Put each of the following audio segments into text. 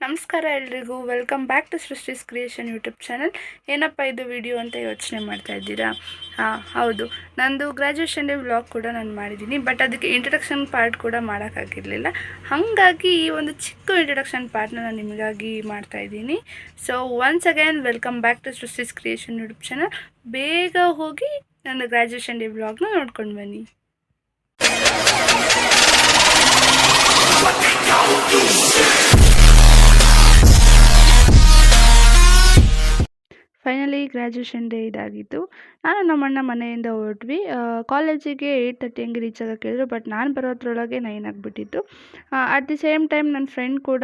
ನಮಸ್ಕಾರ ಎಲ್ರಿಗೂ, welcome back to Srishti's creation YouTube channel. ಏನಪ್ಪ ಇದು ವಿಡಿಯೋ ಅಂತ ಯೋಚನೆ ಮಾಡ್ತಾ ಇದ್ದೀರಾ? ಹೌದು, ನಂದು ಗ್ರ್ಯಾಜುಯೇಷನ್ ಡೇ ವ್ಲಾಗ್ ಕೂಡ ನಾನು ಮಾಡಿದ್ದೀನಿ. ಬಟ್ ಅದಕ್ಕೆ ಇಂಟ್ರಡಕ್ಷನ್ ಪಾರ್ಟ್ ಕೂಡ ಮಾಡೋಕ್ಕಾಗಿರಲಿಲ್ಲ. ಹಾಗಾಗಿ ಈ ಒಂದು ಚಿಕ್ಕ ಇಂಟ್ರಡಕ್ಷನ್ ಪಾರ್ಟ್ನ ನಾನು ನಿಮಗಾಗಿ ಮಾಡ್ತಾ ಇದ್ದೀನಿ. So once again welcome back to Srishti's creation YouTube channel. ಬೇಗ ಹೋಗಿ ನನ್ನ ಗ್ರ್ಯಾಜುಯೇಷನ್ ಡೇ ವ್ಲಾಗ್ನ ನೋಡ್ಕೊಂಡು ಬನ್ನಿ. ಫೈನಲಿ ಗ್ರ್ಯಾಜುಯೇಷನ್ ಡೇ ಇದಾಗಿತ್ತು. ನಾನು ನಮ್ಮಣ್ಣ ಮನೆಯಿಂದ ಹೊರಟ್ವಿ. ಕಾಲೇಜಿಗೆ 8:30 ಹಂಗೆ ರೀಚ್ ಆಗೋಕ್ಕೆ ಹೇಳಿದ್ರು. ಬಟ್ ನಾನು ಬರೋದ್ರೊಳಗೆ 9 ಆಗಿಬಿಟ್ಟಿತ್ತು. ಅಟ್ ದಿ ಸೇಮ್ ಟೈಮ್ ನನ್ನ ಫ್ರೆಂಡ್ ಕೂಡ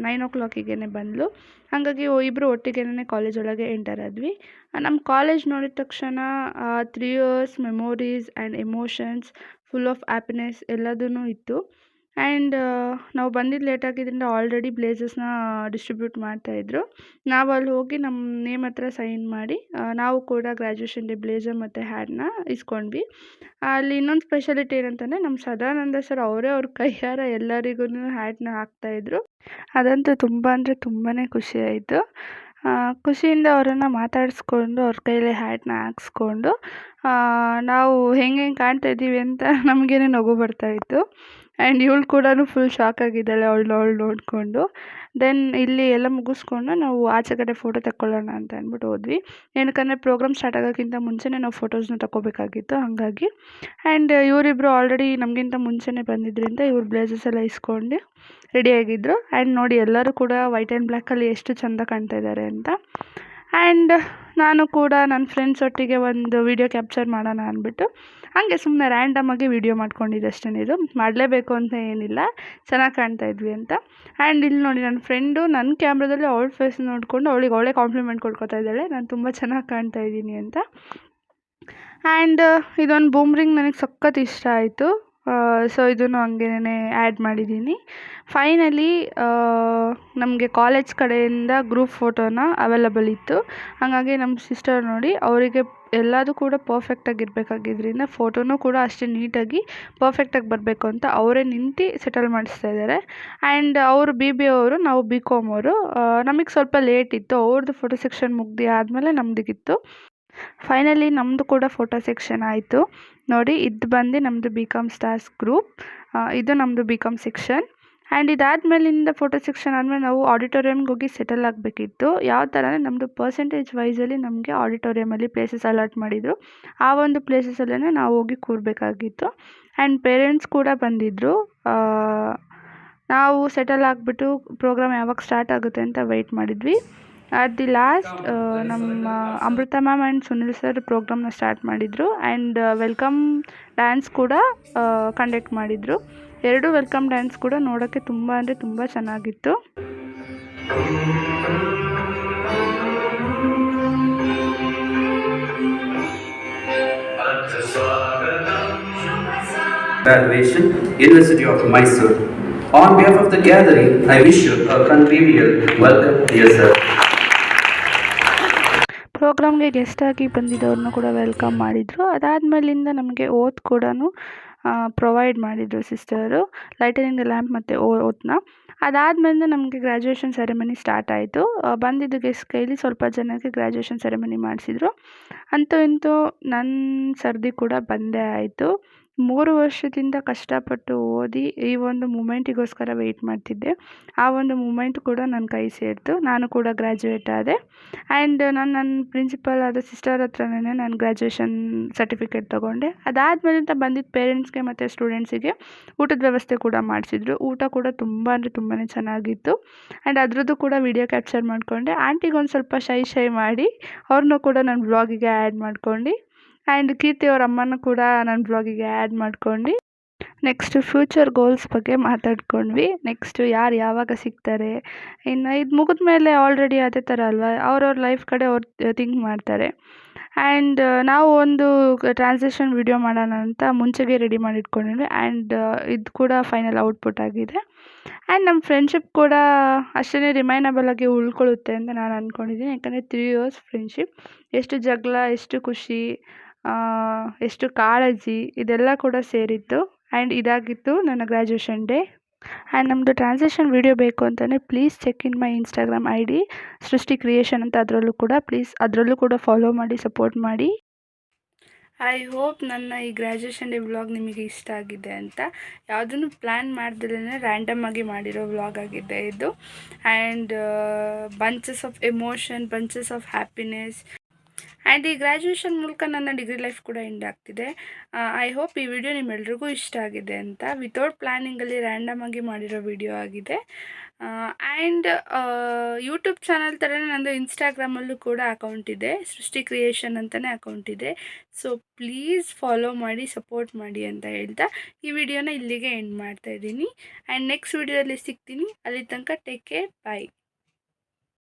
9 o'clock ಬಂದಳು. ಹಾಗಾಗಿ ಇಬ್ಬರು ಒಟ್ಟಿಗೆನೇ ಕಾಲೇಜ್ ಒಳಗೆ ಎಂಟರ್ ಆದ್ವಿ. ನಮ್ಮ ಕಾಲೇಜ್ ನೋಡಿದ ತಕ್ಷಣ 3 years memories and emotions full of happiness ಎಲ್ಲದೂ ಇತ್ತು. ಆ್ಯಂಡ್ ನಾವು ಬಂದಿದ್ದು ಲೇಟ್ ಆಗಿದ್ದರಿಂದ ಆಲ್ರೆಡಿ ಬ್ಲೇಸಸ್ನ ಡಿಸ್ಟ್ರಿಬ್ಯೂಟ್ ಮಾಡ್ತಾಯಿದ್ರು. ನಾವು ಅಲ್ಲಿ ಹೋಗಿ ನಮ್ಮ ನೇಮ್ ಹತ್ರ ಸೈನ್ ಮಾಡಿ ನಾವು ಕೂಡ ಗ್ರ್ಯಾಜುಯೇಷನ್ ಡೇ ಬ್ಲೇಸರ್ ಮತ್ತು ಹ್ಯಾಟ್ನ ಇಸ್ಕೊಂಡ್ವಿ. ಅಲ್ಲಿ ಇನ್ನೊಂದು ಸ್ಪೆಷಾಲಿಟಿ ಏನಂತಂದರೆ ನಮ್ಮ ಸದಾನಂದ ಸರ್ ಅವರೇ ಅವ್ರ ಕೈಯಾರ ಎಲ್ಲರಿಗೂ ಹ್ಯಾಟ್ನ ಹಾಕ್ತಾಯಿದ್ರು. ಅದಂತೂ ತುಂಬ ಅಂದರೆ ತುಂಬಾ ಖುಷಿ ಆಯಿತು. ಖುಷಿಯಿಂದ ಅವರನ್ನು ಮಾತಾಡಿಸ್ಕೊಂಡು ಅವ್ರ ಕೈಯಲ್ಲಿ ಹ್ಯಾಟ್ನ ಹಾಕ್ಸ್ಕೊಂಡು ನಾವು ಹೆಂಗೆ ಕಾಣ್ತಾ ಇದ್ದೀವಿ ಅಂತ ನಮಗೇನೆ ನಗು ಬರ್ತಾಯಿತ್ತು. ಆ್ಯಂಡ್ ಇವಳು ಕೂಡ ಫುಲ್ ಶಾಕ್ ಆಗಿದ್ದಾಳೆ ಅವಳು ನೋಡಿಕೊಂಡು. ದೆನ್ ಇಲ್ಲಿ ಎಲ್ಲ ಮುಗಿಸ್ಕೊಂಡು ನಾವು ಆಚೆ ಕಡೆ ಫೋಟೋ ತಗೊಳ್ಳೋಣ ಅಂತ ಅಂದ್ಬಿಟ್ಟು ಹೋದ್ವಿ. ಏನಕ್ಕಂದರೆ ಪ್ರೋಗ್ರಾಮ್ ಸ್ಟಾರ್ಟ್ ಆಗೋಕ್ಕಿಂತ ಮುಂಚೆನೇ ನಾವು ಫೋಟೋಸ್ನ ತಗೋಬೇಕಾಗಿತ್ತು. ಹಾಗಾಗಿ ಆ್ಯಂಡ್ ಇವರಿಬ್ಬರು ಆಲ್ರೆಡಿ ನಮಗಿಂತ ಮುಂಚೆನೇ ಬಂದಿದ್ದರಿಂದ ಇವ್ರು ಬ್ಲೇಸಸ್ ಎಲ್ಲ ಇಸ್ಕೊಂಡು ರೆಡಿಯಾಗಿದ್ದರು. ಆ್ಯಂಡ್ ನೋಡಿ ಎಲ್ಲರೂ ಕೂಡ ವೈಟ್ ಆ್ಯಂಡ್ ಬ್ಲ್ಯಾಕಲ್ಲಿ ಎಷ್ಟು ಚೆಂದ ಕಾಣ್ತಾ ಇದ್ದಾರೆ ಅಂತ. ಆ್ಯಂಡ್ ನಾನು ಕೂಡ ನನ್ನ ಫ್ರೆಂಡ್ಸ್ ಒಟ್ಟಿಗೆ ಒಂದು ವೀಡಿಯೋ ಕ್ಯಾಪ್ಚರ್ ಮಾಡೋಣ ಅಂದ್ಬಿಟ್ಟು ಹಾಗೆ ಸುಮ್ಮನೆ ರ್ಯಾಂಡಮಾಗಿ ವೀಡಿಯೋ ಮಾಡ್ಕೊಂಡಿದ್ದು ಅಷ್ಟೇ. ಇದು ಮಾಡಲೇಬೇಕು ಅಂತ ಏನಿಲ್ಲ, ಚೆನ್ನಾಗಿ ಕಾಣ್ತಾ ಇದ್ವಿ ಅಂತ. ಆ್ಯಂಡ್ ಇಲ್ಲಿ ನೋಡಿ ನನ್ನ ಫ್ರೆಂಡು ನನ್ನ ಕ್ಯಾಮ್ರಾದಲ್ಲಿ ಅವಳ ಫೇಸ್ ನೋಡಿಕೊಂಡು ಅವಳೇ ಕಾಂಪ್ಲಿಮೆಂಟ್ ಕೊಡ್ಕೊತಾ ಇದ್ದಾಳೆ, ನಾನು ತುಂಬ ಚೆನ್ನಾಗಿ ಕಾಣ್ತಾ ಇದ್ದೀನಿ ಅಂತ. ಆ್ಯಂಡ್ ಇದೊಂದು ಬೂಮ್ರಿಂಗ್ ನನಗೆ ಸಖತ್ ಇಷ್ಟ ಆಯಿತು. ಸೊ ಇದನ್ನು ಹಂಗೇನೆ ಆ್ಯಡ್ ಮಾಡಿದ್ದೀನಿ. ಫೈನಲಿ ನಮಗೆ ಕಾಲೇಜ್ ಕಡೆಯಿಂದ ಗ್ರೂಪ್ ಫೋಟೋನ ಅವೈಲಬಲ್ ಇತ್ತು. ಹಾಗಾಗಿ ನಮ್ಮ ಸಿಸ್ಟರ್ ನೋಡಿ ಅವರಿಗೆ ಎಲ್ಲದೂ ಕೂಡ ಪರ್ಫೆಕ್ಟಾಗಿರಬೇಕಾಗಿದ್ದರಿಂದ ಫೋಟೋನೂ ಕೂಡ ಅಷ್ಟೇ ನೀಟಾಗಿ ಪರ್ಫೆಕ್ಟಾಗಿ ಬರಬೇಕು ಅಂತ ಅವರೇ ನಿಂತು ಸೆಟಲ್ ಮಾಡಿಸ್ತಾ ಇದ್ದಾರೆ. ಆ್ಯಂಡ್ ಅವರು BBA ಅವರು, ನಾವು BCom ಅವರು. ನಮಗೆ ಸ್ವಲ್ಪ ಲೇಟ್ ಇತ್ತು, ಅವ್ರದ್ದು ಫೋಟೋ ಸೆಕ್ಷನ್ ಮುಗ್ದು ಆದಮೇಲೆ ನಮ್ಮದಿಗಿತ್ತು. ಫೈನಲಿ ನಮ್ಮದು ಕೂಡ ಫೋಟೋ ಸೆಕ್ಷನ್ ಆಯಿತು. ನೋಡಿ ಇದು ಬಂದು ನಮ್ಮದು BCom ಸ್ಟಾರ್ಸ್ ಗ್ರೂಪ್, ಇದು ನಮ್ಮದು BCom ಸೆಕ್ಷನ್. ಆ್ಯಂಡ್ ಇದಾದಮೇಲಿಂದ ಫೋಟೋ ಸೆಕ್ಷನ್ ಆದಮೇಲೆ ನಾವು ಆಡಿಟೋರಿಯಮ್ಗೆ ಹೋಗಿ ಸೆಟಲ್ ಆಗಬೇಕಿತ್ತು. ಯಾವ ಥರ ಅಂದರೆ ನಮ್ಮದು ಪರ್ಸೆಂಟೇಜ್ ವೈಸಲ್ಲಿ ನಮಗೆ ಆಡಿಟೋರಿಯಮಲ್ಲಿ ಪ್ಲೇಸಸ್ ಅಲಾಟ್ ಮಾಡಿದರು. ಆ ಒಂದು ಪ್ಲೇಸಸಲ್ಲೇ ನಾವು ಹೋಗಿ ಕೂರಬೇಕಾಗಿತ್ತು. ಆ್ಯಂಡ್ ಪೇರೆಂಟ್ಸ್ ಕೂಡ ಬಂದಿದ್ದರು. ನಾವು ಸೆಟಲ್ ಆಗಿಬಿಟ್ಟು ಪ್ರೋಗ್ರಾಮ್ ಯಾವಾಗ ಸ್ಟಾರ್ಟ್ ಆಗುತ್ತೆ ಅಂತ ವೆಯ್ಟ್ ಮಾಡಿದ್ವಿ. ಅಟ್ ದಿ ಲಾಸ್ಟ್ ನಮ್ಮ Amrutha ma'am and Sunil sir ಪ್ರೋಗ್ರಾಮ್ನ ಸ್ಟಾರ್ಟ್ ಮಾಡಿದರು. ಆ್ಯಂಡ್ ವೆಲ್ಕಮ್ ಡ್ಯಾನ್ಸ್ ಕೂಡ ಕಂಡಕ್ಟ್ ಮಾಡಿದರು. ಎರಡು ವೆಲ್ಕಮ್ ಡ್ಯಾನ್ಸ್ ಕೂಡ ನೋಡೋಕ್ಕೆ ತುಂಬ ಅಂದರೆ ತುಂಬ ಚೆನ್ನಾಗಿತ್ತು. Graduation, University of Mysore. On behalf of the gathering, I wish you a convivial welcome, dear sir. ಪ್ರೋಗ್ರಾಮ್ಗೆ ಗೆಸ್ಟಾಗಿ ಬಂದಿದ್ದವ್ರನ್ನ ಕೂಡ ವೆಲ್ಕಮ್ ಮಾಡಿದರು. ಅದಾದಮೇಲಿಂದ ನಮಗೆ ಓತ್ ಕೂಡ ಪ್ರೊವೈಡ್ ಮಾಡಿದರು ಸಿಸ್ಟರು, ಲೈಟನಿಂಗ್ ದ ಲ್ಯಾಂಪ್ ಮತ್ತು ಓತ್ನ. ಅದಾದಮೇಲೆ ನಮಗೆ ಗ್ರ್ಯಾಜುಯೇಷನ್ ಸೆರೆಮನಿ ಸ್ಟಾರ್ಟ್ ಆಯಿತು. ಬಂದಿದ್ದು ಗೆಸ್ಟ್ ಕೈಲಿ ಸ್ವಲ್ಪ ಜನಕ್ಕೆ ಗ್ರ್ಯಾಜುಯೇಷನ್ ಸೆರೆಮನಿ ಮಾಡಿಸಿದ್ರು. ಅಂತೂ ಇಂತೂ ನನ್ನ ಸರ್ದಿ ಕೂಡ ಬಂದೇ ಆಯಿತು. 3 ವರ್ಷದಿಂದ ಕಷ್ಟಪಟ್ಟು ಓದಿ ಈ ಒಂದು ಮೂಮೆಂಟಿಗೋಸ್ಕರ ವೆಯ್ಟ್ ಮಾಡ್ತಿದ್ದೆ. ಆ ಒಂದು ಮೂಮೆಂಟ್ ಕೂಡ ನನ್ನ ಕೈ ಸೇರಿತು. ನಾನು ಕೂಡ ಗ್ರ್ಯಾಜುಯೇಟ್ ಆದೆ. ಆ್ಯಂಡ್ ನನ್ನ ಪ್ರಿನ್ಸಿಪಲ್ ಆದ ಸಿಸ್ಟರ್ ಹತ್ರನೇ ನಾನು ಗ್ರ್ಯಾಜುಯೇಷನ್ ಸರ್ಟಿಫಿಕೇಟ್ ತೊಗೊಂಡೆ. ಅದಾದಮೇಲಿಂದ ಬಂದಿದ್ದ ಪೇರೆಂಟ್ಸ್ಗೆ ಮತ್ತು ಸ್ಟೂಡೆಂಟ್ಸಿಗೆ ಊಟದ ವ್ಯವಸ್ಥೆ ಕೂಡ ಮಾಡಿಸಿದ್ರು. ಊಟ ಕೂಡ ತುಂಬ ಅಂದರೆ ತುಂಬಾ ಚೆನ್ನಾಗಿತ್ತು. ಆ್ಯಂಡ್ ಅದರದ್ದು ಕೂಡ ವೀಡಿಯೋ ಕ್ಯಾಪ್ಚರ್ ಮಾಡಿಕೊಂಡೆ. ಆಂಟಿಗೆ ಒಂದು ಸ್ವಲ್ಪ ಶೈ ಮಾಡಿ ಅವ್ರನ್ನೂ ಕೂಡ ನನ್ನ ವ್ಲಾಗಿಗೆ ಆ್ಯಡ್ ಮಾಡ್ಕೊಂಡು. ಆ್ಯಂಡ್ ಕೀರ್ತಿ ಅವ್ರ ಅಮ್ಮನೂ ಕೂಡ ನನ್ನ ವ್ಲಾಗಿಗೆ ಆ್ಯಡ್ ಮಾಡ್ಕೊಂಡು. ನೆಕ್ಸ್ಟು ಫ್ಯೂಚರ್ ಗೋಲ್ಸ್ ಬಗ್ಗೆ ಮಾತಾಡ್ಕೊಂಡ್ವಿ. ನೆಕ್ಸ್ಟು ಯಾರು ಯಾವಾಗ ಸಿಗ್ತಾರೆ, ಇನ್ನು ಇದು ಮುಗಿದ ಮೇಲೆ ಆಲ್ರೆಡಿ ಅದೇ ಥರ ಅಲ್ವಾ, ಅವ್ರವ್ರ ಲೈಫ್ ಕಡೆ ಅವ್ರು ಥಿಂಕ್ ಮಾಡ್ತಾರೆ. ಆ್ಯಂಡ್ ನಾವು ಒಂದು ಟ್ರಾನ್ಸಿಷನ್ ವಿಡಿಯೋ ಮಾಡೋಣ ಅಂತ ಮುಂಚೆಗೆ ರೆಡಿ ಮಾಡಿ ಇಟ್ಕೊಂಡಿದ್ವಿ. ಆ್ಯಂಡ್ ಇದು ಕೂಡ ಫೈನಲ್ ಔಟ್ಪುಟ್ ಆಗಿದೆ. ಆ್ಯಂಡ್ ನಮ್ಮ ಫ್ರೆಂಡ್ಶಿಪ್ ಕೂಡ ಅಷ್ಟೇ ರಿಮೈನಬಲ್ ಆಗಿ ಉಳ್ಕೊಳ್ಳುತ್ತೆ ಅಂತ ನಾನು ಅಂದ್ಕೊಂಡಿದ್ದೀನಿ. ಯಾಕಂದರೆ 3 years ಫ್ರೆಂಡ್ಶಿಪ್, ಎಷ್ಟು ಜಗಳ, ಎಷ್ಟು ಖುಷಿ, ಎಷ್ಟು ಕಾಳಜಿ, ಇದೆಲ್ಲ ಕೂಡ ಸೇರಿತ್ತು. ಆ್ಯಂಡ್ ಇದಾಗಿತ್ತು ನನ್ನ ಗ್ರ್ಯಾಜುಯೇಷನ್ ಡೇ. ಆ್ಯಂಡ್ ನಮ್ಮದು ಟ್ರಾನ್ಸಾಕ್ಷನ್ ವೀಡಿಯೋ ಬೇಕು ಅಂತಂದರೆ please check in my Instagram I D Srishti creation ಅಂತ. ಅದರಲ್ಲೂ ಕೂಡ ಫಾಲೋ ಮಾಡಿ, ಸಪೋರ್ಟ್ ಮಾಡಿ. ಐ ಹೋಪ್ ನನ್ನ ಈ ಗ್ರ್ಯಾಜುಯೇಷನ್ ಡೇ ವ್ಲಾಗ್ ನಿಮಗೆ ಇಷ್ಟ ಆಗಿದೆ ಅಂತ. ಯಾವುದನ್ನು ಪ್ಲ್ಯಾನ್ ಮಾಡ್ದಲೇ ರ್ಯಾಂಡಮ್ ಆಗಿ ಮಾಡಿರೋ ವ್ಲಾಗ್ ಆಗಿದೆ ಇದು. And bunches of emotion, bunches of happiness. And ಈ ಗ್ರ್ಯಾಜುಯೇಷನ್ ಮೂಲಕ ನನ್ನ ಡಿಗ್ರಿ ಲೈಫ್ ಕೂಡ ಎಂಡ್ ಆಗ್ತಿದೆ. ಐ ಹೋಪ್ ಈ ವಿಡಿಯೋ ನಿಮ್ಮೆಲ್ರಿಗೂ ಇಷ್ಟ ಆಗಿದೆ ಅಂತ. ವಿತೌಟ್ ಪ್ಲ್ಯಾನಿಂಗಲ್ಲಿ ರ್ಯಾಂಡಮ್ ಆಗಿ ಮಾಡಿರೋ ವಿಡಿಯೋ ಆಗಿದೆ. ಆ್ಯಂಡ್ ಯೂಟ್ಯೂಬ್ ಚಾನಲ್ ಥರನೇ ನಂದು ಇನ್ಸ್ಟಾಗ್ರಾಮಲ್ಲೂ ಕೂಡ ಅಕೌಂಟ್ ಇದೆ, ಸೃಷ್ಟಿ ಕ್ರಿಯೇಷನ್ ಅಂತಲೇ ಅಕೌಂಟ್ ಇದೆ. ಸೊ ಪ್ಲೀಸ್ ಫಾಲೋ ಮಾಡಿ, ಸಪೋರ್ಟ್ ಮಾಡಿ ಅಂತ ಹೇಳ್ತಾ ಈ ವಿಡಿಯೋನ ಇಲ್ಲಿಗೆ ಎಂಡ್ ಮಾಡ್ತಾಯಿದ್ದೀನಿ. ಆ್ಯಂಡ್ ನೆಕ್ಸ್ಟ್ ವಿಡಿಯೋದಲ್ಲಿ ಸಿಗ್ತೀನಿ. ಅಲ್ಲಿ ತನಕ ಟೇಕ್ ಕೇರ್, ಬಾಯ್.